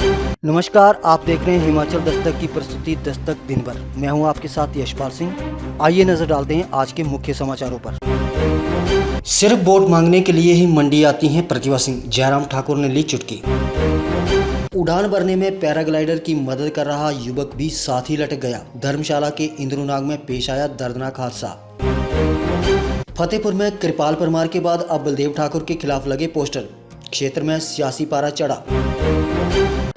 नमस्कार, आप देख रहे हैं हिमाचल दस्तक की प्रस्तुति दस्तक दिन भर। मैं हूं आपके साथ यशपाल सिंह। आइए नजर डालते हैं आज के मुख्य समाचारों पर। सिर्फ वोट मांगने के लिए ही मंडी आती हैं प्रतिभा सिंह, जयराम ठाकुर ने ली चुटकी। उड़ान भरने में पैराग्लाइडर की मदद कर रहा युवक भी साथ ही लटक गया। धर्मशाला के इंद्रुनाग में पेश आया दर्दनाक हादसा। फतेहपुर में कृपाल परमार के बाद अब बलदेव ठाकुर के खिलाफ लगे पोस्टर, क्षेत्र में सियासी पारा चढ़ा।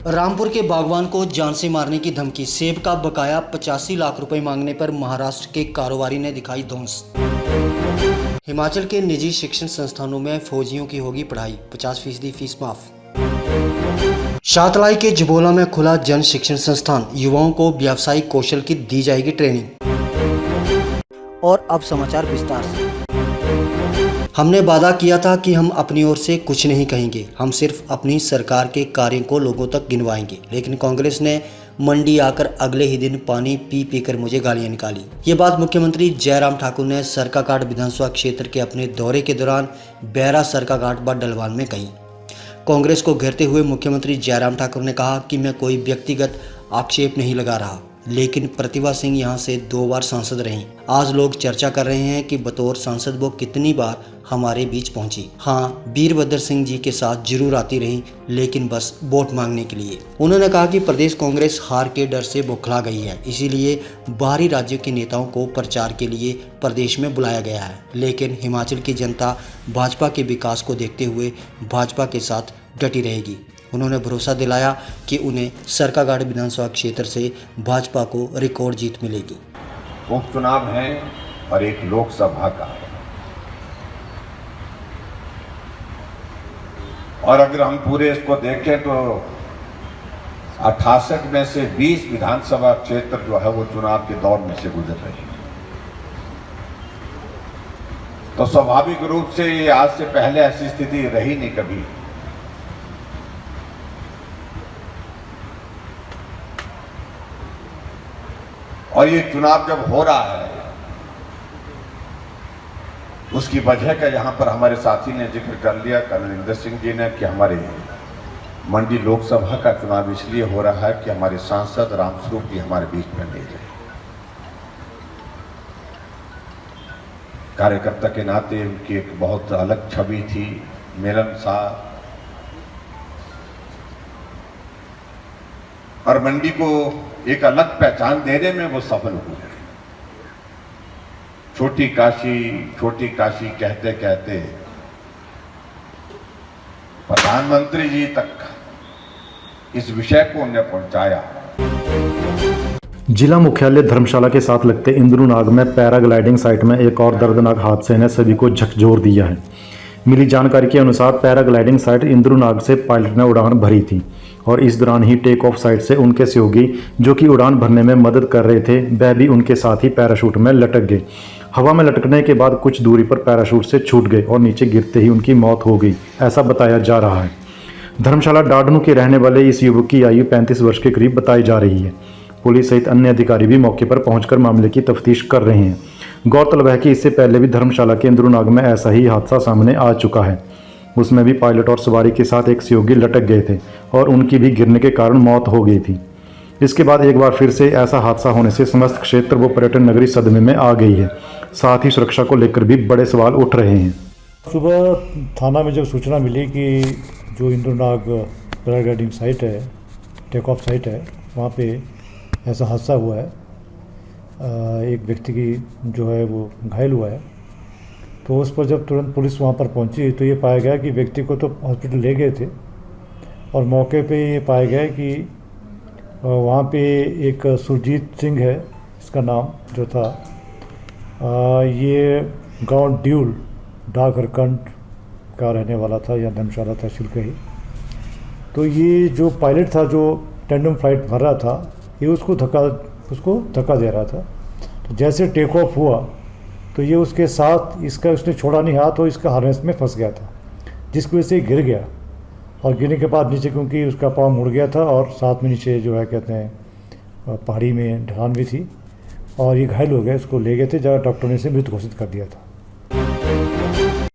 रामपुर के बागवान को जान से मारने की धमकी, सेब का बकाया 85 लाख रुपए मांगने पर महाराष्ट्र के कारोबारी ने दिखाई धौंस। हिमाचल के निजी शिक्षण संस्थानों में फौजियों की होगी पढ़ाई, 50% फीस माफ। शातलाई के जबोला में खुला जन शिक्षण संस्थान, युवाओं को व्यावसायिक कौशल की दी जाएगी ट्रेनिंग। और अब समाचार विस्तार से। हमने वादा किया था कि हम अपनी ओर से कुछ नहीं कहेंगे, हम सिर्फ अपनी सरकार के कार्यों को लोगों तक गिनवाएंगे, लेकिन कांग्रेस ने मंडी आकर अगले ही दिन पानी पी पी कर मुझे गालियां निकाली। ये बात मुख्यमंत्री जयराम ठाकुर ने सरकाघाट विधानसभा क्षेत्र के अपने दौरे के दौरान बैरा सरकाघाट व डलवाल में कही। कांग्रेस को घेरते हुए मुख्यमंत्री जयराम ठाकुर ने कहा कि मैं कोई व्यक्तिगत आक्षेप नहीं लगा रहा, लेकिन प्रतिभा सिंह यहाँ से 2 बार सांसद रहीं। आज लोग चर्चा कर रहे हैं कि बतौर सांसद वो कितनी बार हमारे बीच पहुंची। हाँ, वीरभद्र सिंह जी के साथ जरूर आती रही, लेकिन बस वोट मांगने के लिए। उन्होंने कहा कि प्रदेश कांग्रेस हार के डर से बौखला गई है, इसीलिए बाहरी राज्यों के नेताओं को प्रचार के लिए प्रदेश में बुलाया गया है, लेकिन हिमाचल की जनता भाजपा के विकास को देखते हुए भाजपा के साथ डटी रहेगी। उन्होंने भरोसा दिलाया कि उन्हें सरकाघाट विधानसभा क्षेत्र से भाजपा को रिकॉर्ड जीत मिलेगी। उपचुनाव है और एक लोकसभा का है, और अगर हम पूरे इसको देखें तो 68 में से 20 विधानसभा क्षेत्र जो है वो चुनाव के दौर में से गुजर रहे हैं। तो स्वाभाविक रूप से ये आज से पहले ऐसी स्थिति रही नहीं कभी। और ये चुनाव जब हो रहा है उसकी वजह का यहाँ पर हमारे साथी ने जिक्र कर लिया, कर्नल इंदर सिंह जी ने, कि हमारे मंडी लोकसभा का चुनाव इसलिए हो रहा है कि हमारे सांसद रामस्वरूप जी हमारे बीच में नहीं रहे। कार्यकर्ता के नाते उनकी एक बहुत अलग छवि थी, मिलनसार, और मंडी को एक अलग पहचान देने में वो सफल हुए। छोटी काशी कहते कहते प्रधानमंत्री जी तक इस विषय को उन्हें पहुंचाया। जिला मुख्यालय धर्मशाला के साथ लगते इंद्रुनाग में पैराग्लाइडिंग साइट में एक और दर्दनाक हादसे ने सभी को झकझोर दिया है। मिली जानकारी के अनुसार पैराग्लाइडिंग साइट इंद्रुनाग से पायलट ने उड़ान भरी थी और इस दौरान ही टेक ऑफ साइट से उनके सहयोगी जो कि उड़ान भरने में मदद कर रहे थे, वह भी उनके साथ ही पैराशूट में लटक गए। हवा में लटकने के बाद कुछ दूरी पर पैराशूट से छूट गए और नीचे गिरते ही उनकी मौत हो गई, ऐसा बताया जा रहा है। धर्मशाला डाडनू के रहने वाले इस युवक की आयु 35 वर्ष के करीब बताई जा रही है। पुलिस सहित अन्य अधिकारी भी मौके पर पहुंचकर मामले की तफ्तीश कर रहे हैं। गौरतलब है कि इससे पहले भी धर्मशाला के इंद्रुनाग में ऐसा ही हादसा सामने आ चुका है। उसमें भी पायलट और सवारी के साथ एक सहयोगी लटक गए थे और उनकी भी गिरने के कारण मौत हो गई थी। इसके बाद एक बार फिर से ऐसा हादसा होने से समस्त क्षेत्र व पर्यटन नगरी सदमे में आ गई है। साथ ही सुरक्षा को लेकर भी बड़े सवाल उठ रहे हैं। सुबह थाना में जब सूचना मिली कि जो इंद्रुनाग पैराग्लाइडिंग साइट है, टेक ऑफ साइट है, वहाँ पे ऐसा हादसा हुआ है, एक व्यक्ति की जो है वो घायल हुआ है, तो उस पर जब तुरंत पुलिस वहाँ पर पहुँची तो ये पाया गया कि व्यक्ति को तो हॉस्पिटल ले गए थे और मौके पे ये पाया गया कि वहाँ पे एक सुरजीत सिंह है, इसका नाम जो था, ये गांव ड्यूल डाकरकंड का रहने वाला था या धर्मशाला तहसील का ही। तो ये जो पायलट था जो टैंडम फ्लाइट भर रहा था, ये उसको धक्का दे रहा था। तो जैसे टेक ऑफ हुआ तो ये उसके साथ उसने छोड़ा नहीं हाथ और इसका हार्नेस में फंस गया था, जिसकी वजह से गिर गया। और गिरने के बाद नीचे क्योंकि उसका पाँव मुड़ गया था और साथ में नीचे जो है कहते हैं पहाड़ी में ढलान भी थी और ये घायल हो गया। इसको ले गए थे, जहाँ डॉक्टर ने इसे मृत घोषित कर दिया था।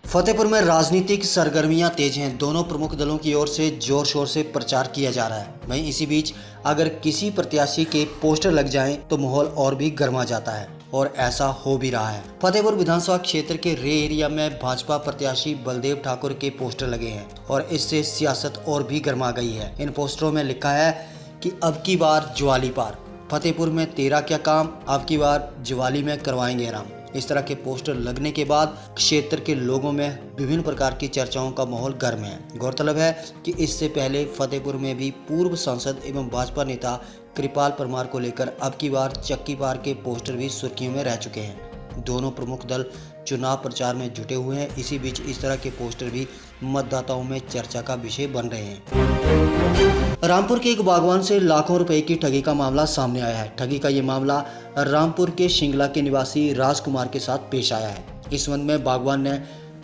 फतेहपुर में राजनीतिक सरगर्मियां तेज हैं। दोनों प्रमुख दलों की ओर से जोर शोर से प्रचार किया जा रहा है। वहीं इसी बीच अगर किसी प्रत्याशी के पोस्टर लग जाएं तो माहौल और भी गर्मा जाता है और ऐसा हो भी रहा है। फतेहपुर विधानसभा क्षेत्र के रे एरिया में भाजपा प्रत्याशी बलदेव ठाकुर के पोस्टर लगे हैं और इससे सियासत और भी गर्मा गई है। इन पोस्टरों में लिखा है कि अब की बार ज्वाली पार, फतेहपुर में तेरा क्या काम, अब की बार ज्वाली में करवाएंगे राम। इस तरह के पोस्टर लगने के बाद क्षेत्र के लोगों में विभिन्न प्रकार की चर्चाओं का माहौल गर्म है। गौरतलब है कि इससे पहले फतेहपुर में भी पूर्व सांसद एवं भाजपा नेता कृपाल परमार को लेकर अब की बार चक्की पार के पोस्टर भी सुर्खियों में रह चुके हैं। दोनों प्रमुख दल चुनाव प्रचार में जुटे हुए हैं। इसी बीच इस तरह के पोस्टर भी मतदाताओं में चर्चा का विषय बन रहे हैं। रामपुर के एक बागवान से लाखों रुपए की ठगी का मामला सामने आया है। ठगी का ये मामला रामपुर के शिंगला के निवासी राजकुमार के साथ पेश आया है। इस संबंध में बागवान ने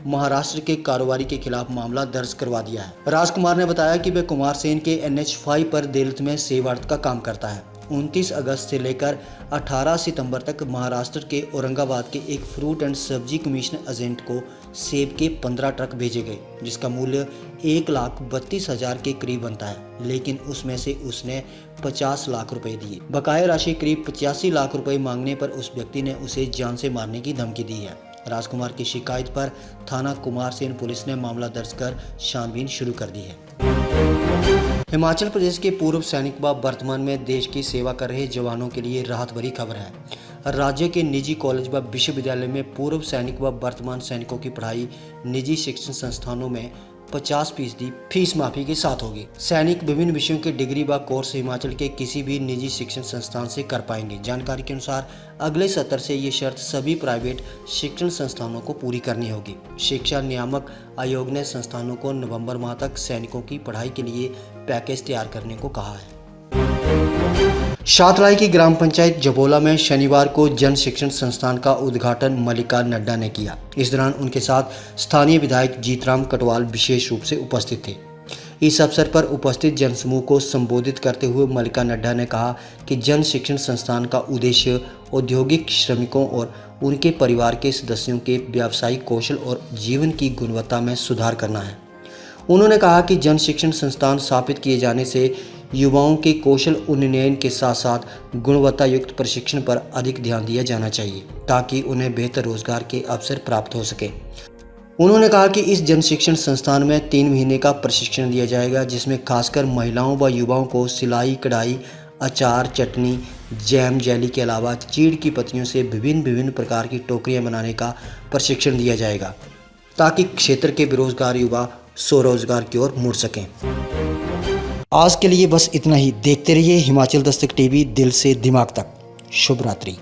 महाराष्ट्र के कारोबारी के खिलाफ मामला दर्ज करवा दिया है। राजकुमार ने बताया कि वह कुमार सेन के NH5 पर देलत में सेब आड़त का काम करता है। 29 अगस्त से लेकर 18 सितंबर तक महाराष्ट्र के औरंगाबाद के एक फ्रूट एंड सब्जी कमीशन एजेंट को सेब के 15 ट्रक भेजे गए, जिसका मूल्य 1,32,000 के करीब बनता है। लेकिन उसमें से उसने 50 लाख रुपए दिए। बकाया राशि करीब 85 लाख रुपए मांगने पर उस व्यक्ति ने उसे जान से मारने की धमकी दी है। राजकुमार की शिकायत पर थाना कुमार सेन पुलिस ने मामला दर्ज कर छानबीन शुरू कर दी है। हिमाचल प्रदेश के पूर्व सैनिक व वर्तमान में देश की सेवा कर रहे जवानों के लिए राहत भरी खबर है। राज्य के निजी कॉलेज व विश्वविद्यालय में पूर्व सैनिक व वर्तमान सैनिकों की पढ़ाई निजी शिक्षण संस्थानों में 50% फीस माफी के साथ होगी। सैनिक विभिन्न विषयों के डिग्री व कोर्स हिमाचल के किसी भी निजी शिक्षण संस्थान से कर पाएंगे। जानकारी के अनुसार अगले सत्र से ये शर्त सभी प्राइवेट शिक्षण संस्थानों को पूरी करनी होगी। शिक्षा नियामक आयोग ने संस्थानों को नवंबर माह तक सैनिकों की पढ़ाई के लिए पैकेज तैयार करने को कहा है। शातलाई की ग्राम पंचायत जबोला में शनिवार को जन शिक्षण संस्थान का उद्घाटन मल्लिका नड्डा ने किया। इस दौरान उनके साथ स्थानीय विधायक जीतराम कटवाल विशेष रूप से उपस्थित थे। इस अवसर पर उपस्थित जनसमूह को संबोधित करते हुए मल्लिका नड्डा ने कहा कि जन शिक्षण संस्थान का उद्देश्य औद्योगिक श्रमिकों और उनके परिवार के सदस्यों के व्यावसायिक कौशल और जीवन की गुणवत्ता में सुधार करना है। उन्होंने कहा कि जन शिक्षण संस्थान स्थापित किए जाने से युवाओं के कौशल उन्नयन के साथ साथ गुणवत्ता युक्त प्रशिक्षण पर अधिक ध्यान दिया जाना चाहिए ताकि उन्हें बेहतर रोजगार के अवसर प्राप्त हो सके। उन्होंने कहा कि इस जन शिक्षण संस्थान में 3 महीने का प्रशिक्षण दिया जाएगा, जिसमें खासकर महिलाओं व युवाओं को सिलाई, कढ़ाई, अचार, चटनी, जैम, जेली के अलावा चीड़ की पत्तियों से विभिन्न प्रकार की टोकरियां बनाने का प्रशिक्षण दिया जाएगा ताकि क्षेत्र के बेरोजगार युवा स्वरोजगार की ओर मुड़ सकें। आज के लिए बस इतना ही। देखते रहिए हिमाचल दस्तक टीवी, दिल से दिमाग तक। शुभ रात्रि।